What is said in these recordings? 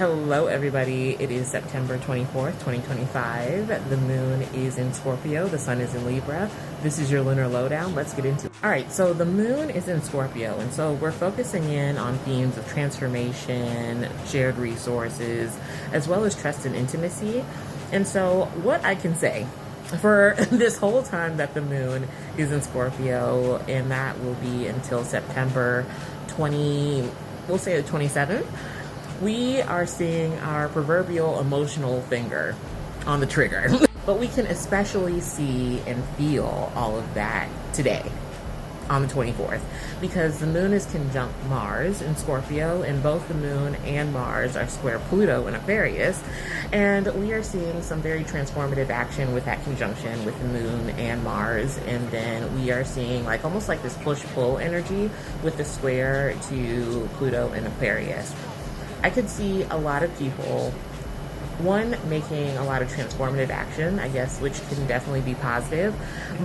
Hello everybody, it is September 24th, 2025. The moon is in Scorpio, the sun is in Libra. This is your lunar lowdown. Let's get into it. Alright, so the moon is in Scorpio, and so we're focusing in on themes of transformation, shared resources, as well as trust and intimacy. And so what I can say for this whole time that the moon is in Scorpio, and that will be until September 20, we'll say the 27th, we are seeing our proverbial emotional finger on the trigger. But we can especially see and feel all of that today on the 24th, because the moon is conjunct Mars in Scorpio, and both the moon and Mars are square Pluto in Aquarius, and we are seeing some very transformative action with that conjunction with the moon and Mars. And then we are seeing like almost like this push-pull energy with the square to Pluto in Aquarius. I could see a lot of people, one, making a lot of transformative action, I guess, which can definitely be positive,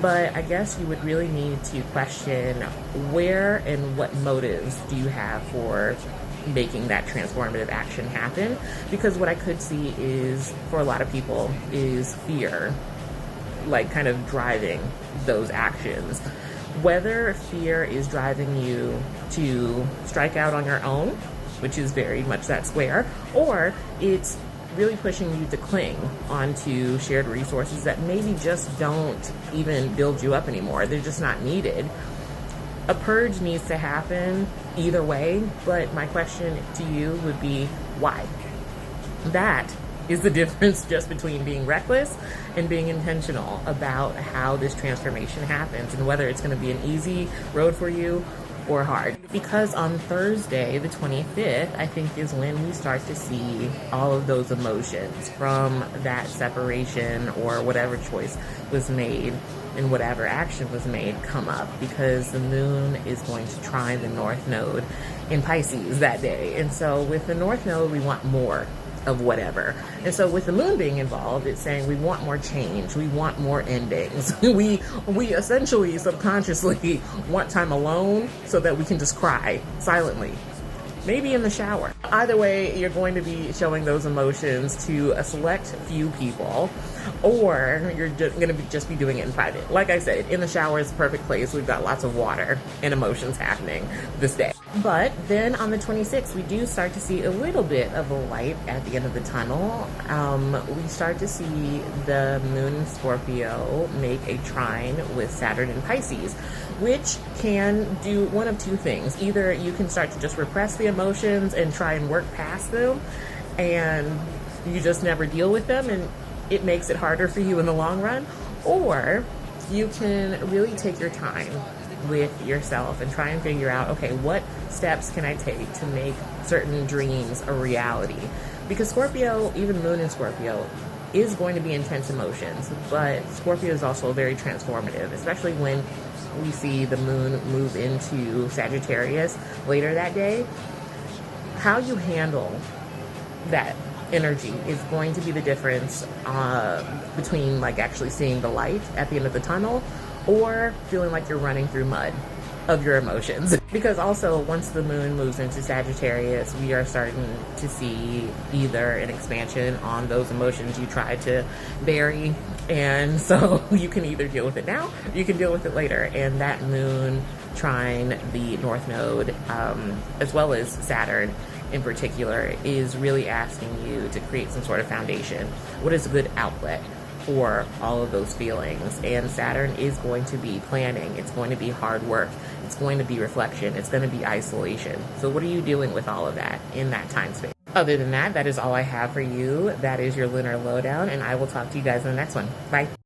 but I guess you would really need to question where and what motives do you have for making that transformative action happen. Because what I could see is, for a lot of people, is fear, like kind of driving those actions. Whether fear is driving you to strike out on your own, which is very much that square, or it's really pushing you to cling onto shared resources that maybe just don't even build you up anymore. They're just not needed. A purge needs to happen either way, but my question to you would be, why? That is the difference just between being reckless and being intentional about how this transformation happens, and whether it's going to be an easy road for you or hard. Because on Thursday, the 25th, I think is when we start to see all of those emotions from that separation or whatever choice was made and whatever action was made come up, because the moon is going to trine the north node in Pisces that day. And so with the north node, we want more of whatever. And so with the moon being involved, it's saying we want more change, we want more endings. we essentially subconsciously want time alone so that we can just cry silently, maybe in the shower. Either way, you're going to be showing those emotions to a select few people, or you're just going to just be doing it in private. Like I said, in the shower is the perfect place. We've got lots of water and emotions happening this day. But then on the 26th, we do start to see a little bit of a light at the end of the tunnel. We start to see the moon in Scorpio make a trine with Saturn in Pisces, which can do one of two things. Either you can start to just repress the emotions and try and work past them, and you just never deal with them, and it makes it harder for you in the long run. Or you can really take your time with yourself and try and figure out, okay, what steps can I take to make certain dreams a reality? Because Scorpio, even moon in Scorpio, is going to be intense emotions, but Scorpio is also very transformative, especially when we see the moon move into Sagittarius later that day. How you handle that energy is going to be the difference between like actually seeing the light at the end of the tunnel or feeling like you're running through mud of your emotions. Because also, once the moon moves into Sagittarius, we are starting to see either an expansion on those emotions you tried to bury, and so you can either deal with it now, or you can deal with it later. And that moon trine the north node, as well as Saturn in particular, is really asking you to create some sort of foundation. What is a good outlet for all of those feelings? And Saturn is going to be planning, it's going to be hard work, it's going to be reflection, it's going to be isolation. So what are you doing with all of that in that time space? Other than that, that is all I have for you. That is your lunar lowdown, and I will talk to you guys in the next one. Bye.